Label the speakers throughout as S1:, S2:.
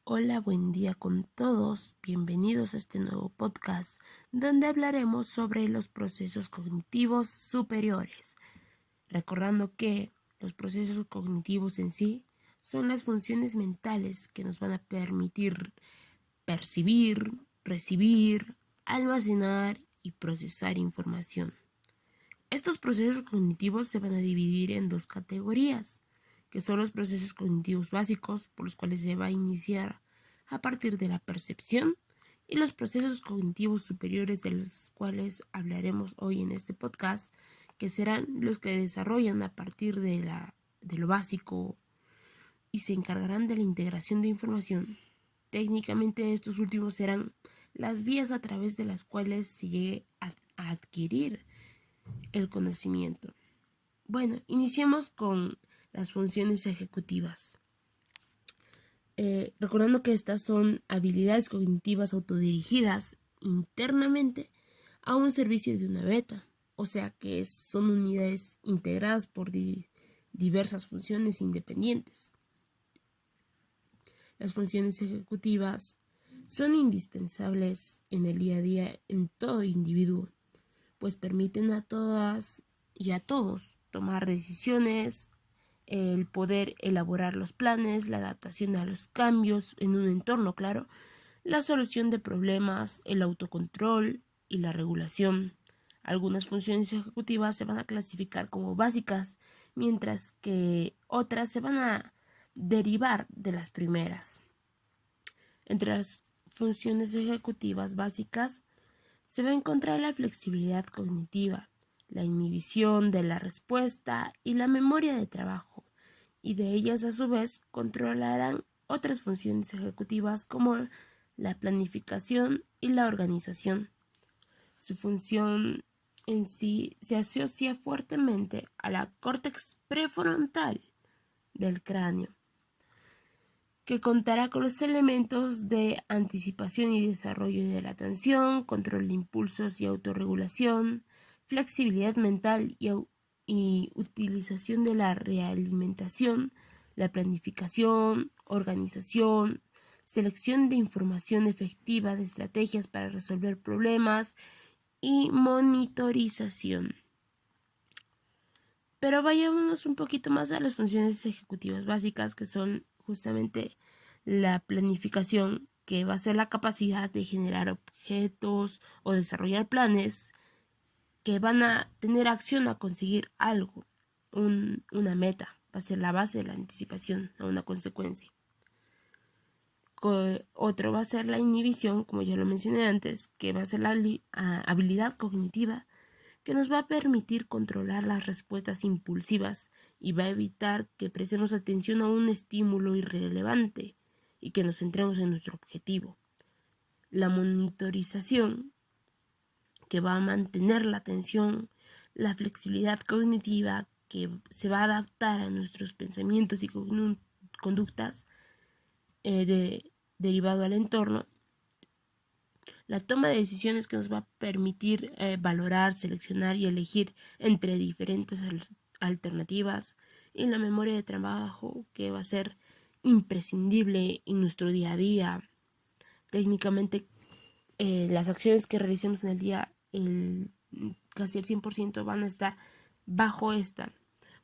S1: Hola, buen día con todos. Bienvenidos a este nuevo podcast donde hablaremos sobre los procesos cognitivos superiores. Recordando que los procesos cognitivos en sí son las funciones mentales que nos van a permitir percibir, recibir, almacenar y procesar información. Estos procesos cognitivos se van a dividir en dos categorías, que son los procesos cognitivos básicos, por los cuales se va a iniciar a partir de la percepción, y los procesos cognitivos superiores, de los cuales hablaremos hoy en este podcast, que serán los que desarrollan a partir de lo básico y se encargarán de la integración de información. Técnicamente estos últimos serán las vías a través de las cuales se llegue a adquirir el conocimiento. Bueno, iniciemos con las funciones ejecutivas. Recordando que estas son habilidades cognitivas autodirigidas internamente a un servicio de una beta, o sea que son unidades integradas por diversas funciones independientes. Las funciones ejecutivas son indispensables en el día a día en todo individuo, pues permiten a todas y a todos tomar decisiones, el poder elaborar los planes, la adaptación a los cambios en un entorno claro, la solución de problemas, el autocontrol y la regulación. Algunas funciones ejecutivas se van a clasificar como básicas, mientras que otras se van a derivar de las primeras. Entre las funciones ejecutivas básicas se va a encontrar la flexibilidad cognitiva, la inhibición de la respuesta y la memoria de trabajo, y de ellas a su vez controlarán otras funciones ejecutivas como la planificación y la organización. Su función en sí se asocia fuertemente a la córtex prefrontal del cráneo, que contará con los elementos de anticipación y desarrollo de la atención, control de impulsos y autorregulación, flexibilidad mental y utilización de la realimentación, la planificación, organización, selección de información efectiva de estrategias para resolver problemas y monitorización. Pero vayámonos un poquito más a las funciones ejecutivas básicas, que son justamente la planificación, que va a ser la capacidad de generar objetos o desarrollar planes que van a tener acción a conseguir algo, una meta, va a ser la base de la anticipación a una consecuencia. Otro va a ser la inhibición, como ya lo mencioné antes, que va a ser la habilidad cognitiva que nos va a permitir controlar las respuestas impulsivas y va a evitar que prestemos atención a un estímulo irrelevante y que nos centremos en nuestro objetivo. La monitorización, que va a mantener la atención, la flexibilidad cognitiva, que se va a adaptar a nuestros pensamientos y conductas derivado al entorno. La toma de decisiones, que nos va a permitir valorar, seleccionar y elegir entre diferentes alternativas, y la memoria de trabajo, que va a ser imprescindible en nuestro día a día. Técnicamente, las acciones que realicemos en el día, casi el 100% van a estar bajo esta,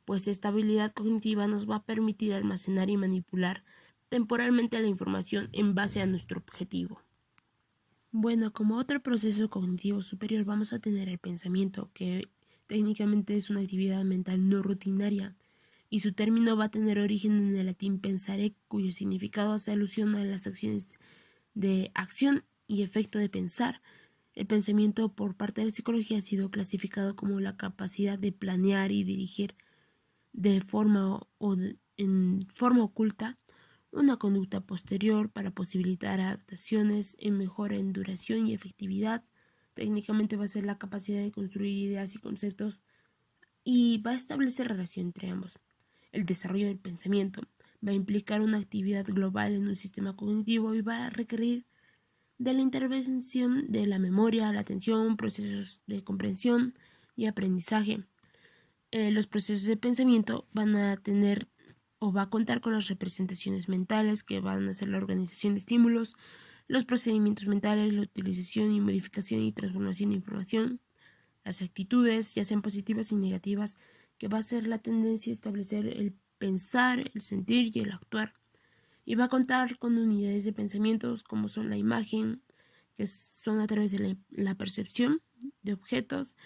S1: pues esta habilidad cognitiva nos va a permitir almacenar y manipular temporalmente la información en base a nuestro objetivo. Bueno, como otro proceso cognitivo superior vamos a tener el pensamiento, que técnicamente es una actividad mental no rutinaria, y su término va a tener origen en el latín pensare, cuyo significado hace alusión a las acciones de acción y efecto de pensar. El pensamiento por parte de la psicología ha sido clasificado como la capacidad de planear y dirigir de forma en forma oculta una conducta posterior para posibilitar adaptaciones en mejora en duración y efectividad. Técnicamente va a ser la capacidad de construir ideas y conceptos y va a establecer relación entre ambos. El desarrollo del pensamiento va a implicar una actividad global en un sistema cognitivo y va a requerir de la intervención de la memoria, la atención, procesos de comprensión y aprendizaje. Los procesos de pensamiento van a tener o va a contar con las representaciones mentales que van a ser la organización de estímulos, los procedimientos mentales, la utilización y modificación y transformación de información, las actitudes, ya sean positivas y negativas, que va a ser la tendencia a establecer el pensar, el sentir y el actuar. Y va a contar con unidades de pensamientos como son la imagen, que son a través de la percepción de objetos,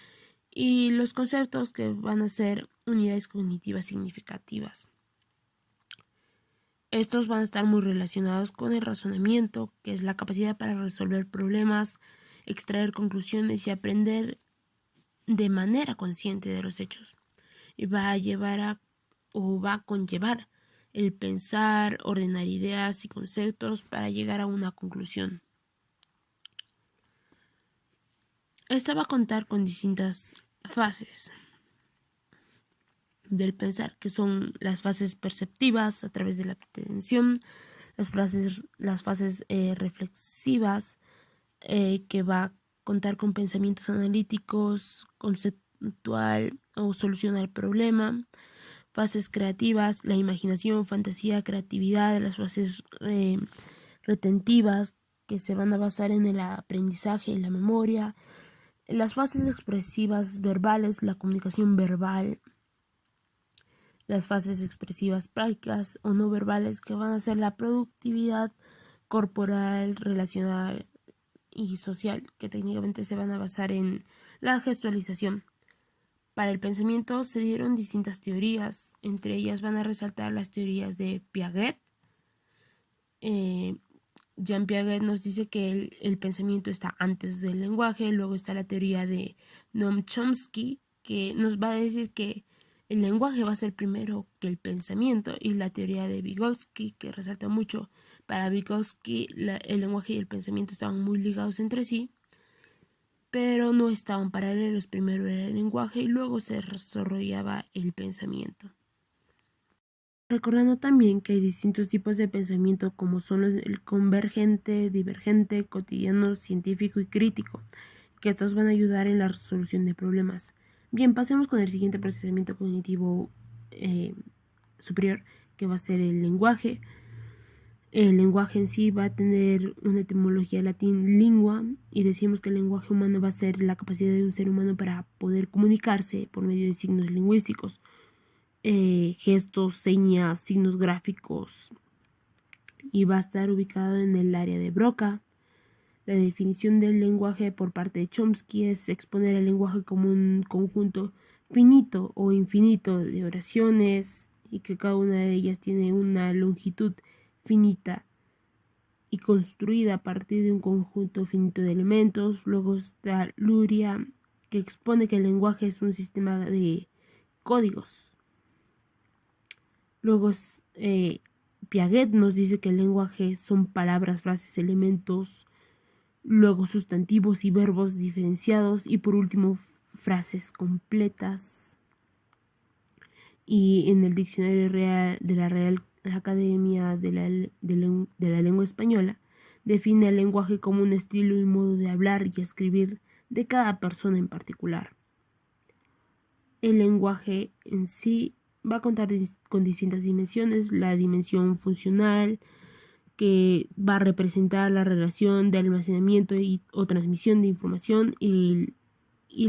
S1: y los conceptos, que van a ser unidades cognitivas significativas. Estos van a estar muy relacionados con el razonamiento, que es la capacidad para resolver problemas, extraer conclusiones y aprender de manera consciente de los hechos. Y va a conllevar el pensar, ordenar ideas y conceptos para llegar a una conclusión. Esta va a contar con distintas fases del pensar, que son las fases perceptivas a través de la atención, las fases reflexivas, que va a contar con pensamientos analíticos, conceptual o solucionar el problema, fases creativas, la imaginación, fantasía, creatividad, las fases retentivas, que se van a basar en el aprendizaje y la memoria, las fases expresivas verbales, la comunicación verbal, las fases expresivas prácticas o no verbales, que van a ser la productividad corporal, relacional y social, que técnicamente se van a basar en la gestualización. Para el pensamiento se dieron distintas teorías, entre ellas van a resaltar las teorías de Piaget. Jean Piaget nos dice que el pensamiento está antes del lenguaje. Luego está la teoría de Noam Chomsky, que nos va a decir que el lenguaje va a ser primero que el pensamiento, y la teoría de Vygotsky, que resalta mucho. Para Vygotsky el lenguaje y el pensamiento estaban muy ligados entre sí, pero no estaban paralelos. Primero era el lenguaje y luego se desarrollaba el pensamiento. Recordando también que hay distintos tipos de pensamiento, como son el convergente, divergente, cotidiano, científico y crítico, que estos van a ayudar en la resolución de problemas. Bien, pasemos con el siguiente procesamiento cognitivo superior, que va a ser el lenguaje. El lenguaje en sí va a tener una etimología latín lingua, y decimos que el lenguaje humano va a ser la capacidad de un ser humano para poder comunicarse por medio de signos lingüísticos, gestos, señas, signos gráficos, y va a estar ubicado en el área de Broca. La definición del lenguaje por parte de Chomsky es exponer el lenguaje como un conjunto finito o infinito de oraciones, y que cada una de ellas tiene una longitud finita y construida a partir de un conjunto finito de elementos. Luego está Luria, que expone que el lenguaje es un sistema de códigos. Luego Piaget nos dice que el lenguaje son palabras, frases, elementos, luego sustantivos y verbos diferenciados, y por último frases completas. Y en el diccionario de la Real Academia de la Lengua Española define el lenguaje como un estilo y modo de hablar y escribir de cada persona en particular. El lenguaje en sí va a contar con distintas dimensiones: la dimensión funcional, que va a representar la relación de almacenamiento o transmisión de información, y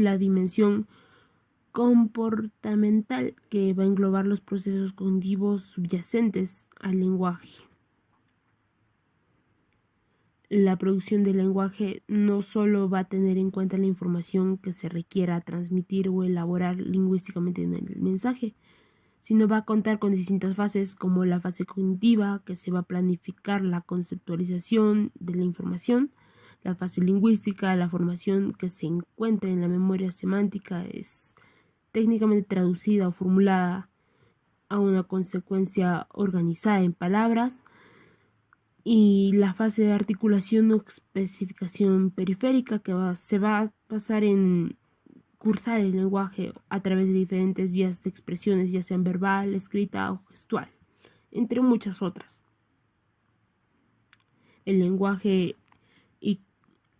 S1: la dimensión comportamental, que va a englobar los procesos cognitivos subyacentes al lenguaje. La producción del lenguaje no solo va a tener en cuenta la información que se requiera transmitir o elaborar lingüísticamente en el mensaje, sino va a contar con distintas fases, como la fase cognitiva, que se va a planificar la conceptualización de la información; la fase lingüística, la formación que se encuentra en la memoria semántica, es técnicamente traducida o formulada a una consecuencia organizada en palabras; y la fase de articulación o especificación periférica, que se va a basar en cursar el lenguaje a través de diferentes vías de expresiones, ya sean verbal, escrita o gestual, entre muchas otras. El lenguaje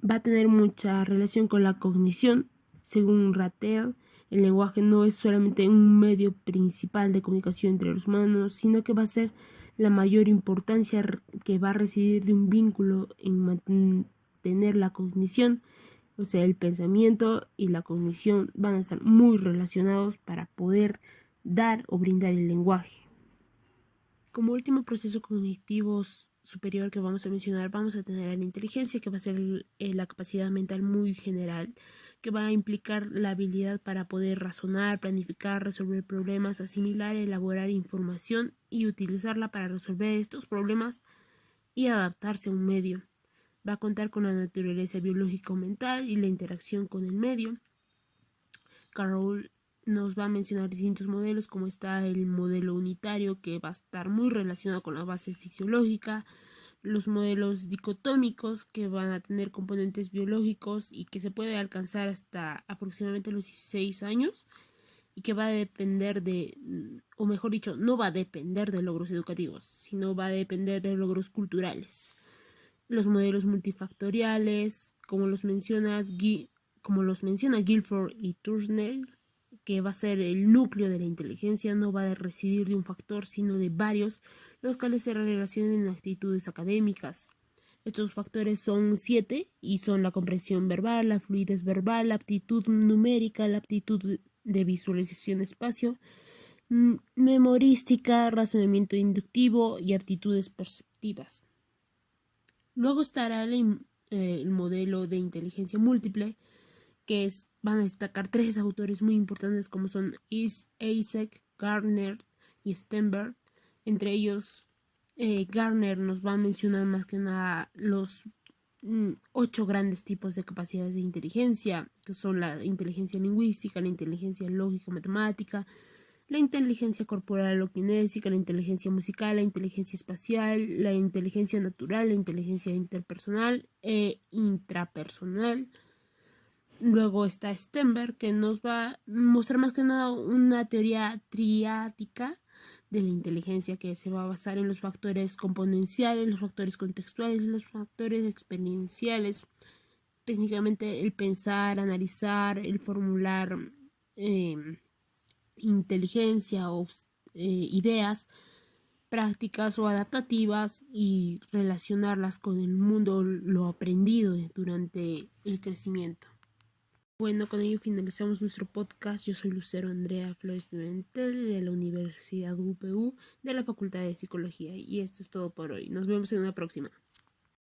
S1: va a tener mucha relación con la cognición, según Ratel, El lenguaje no es solamente un medio principal de comunicación entre los humanos, sino que va a ser la mayor importancia que va a residir de un vínculo en mantener la cognición, o sea, el pensamiento y la cognición van a estar muy relacionados para poder dar o brindar el lenguaje. Como último proceso cognitivo superior que vamos a mencionar, vamos a tener la inteligencia, que va a ser la capacidad mental muy general, que va a implicar la habilidad para poder razonar, planificar, resolver problemas, asimilar, elaborar información y utilizarla para resolver estos problemas y adaptarse a un medio. Va a contar con la naturaleza biológica o mental y la interacción con el medio. Carroll nos va a mencionar distintos modelos, como está el modelo unitario, que va a estar muy relacionado con la base fisiológica, los modelos dicotómicos, que van a tener componentes biológicos y que se puede alcanzar hasta aproximadamente los 16 años, y que va a depender o mejor dicho, no va a depender de logros educativos, sino va a depender de logros culturales. Los modelos multifactoriales, como los menciona Guilford y Thurnell, que va a ser el núcleo de la inteligencia, no va a residir de un factor, sino de varios, los cuales se relacionan en actitudes académicas. Estos factores son 7 y son la comprensión verbal, la fluidez verbal, la aptitud numérica, la aptitud de visualización espacio, memorística, razonamiento inductivo y aptitudes perceptivas. Luego estará el modelo de inteligencia múltiple, que van a destacar 3 autores muy importantes como son Eysenck, Gardner y Stenberg. Entre ellos, Gardner nos va a mencionar más que nada los 8 grandes tipos de capacidades de inteligencia, que son la inteligencia lingüística, la inteligencia lógico-matemática, la inteligencia corporal o kinésica, la inteligencia musical, la inteligencia espacial, la inteligencia natural, la inteligencia interpersonal e intrapersonal. Luego está Stenberg, que nos va a mostrar más que nada una teoría triádica de la inteligencia, que se va a basar en los factores componenciales, los factores contextuales y los factores experienciales. Técnicamente el pensar, analizar, el formular inteligencia o ideas prácticas o adaptativas y relacionarlas con el mundo, lo aprendido durante el crecimiento. Bueno, con ello finalizamos nuestro podcast. Yo soy Lucero Andrea Flores Pimentel de la Universidad UPU de la Facultad de Psicología y esto es todo por hoy. Nos vemos en una próxima.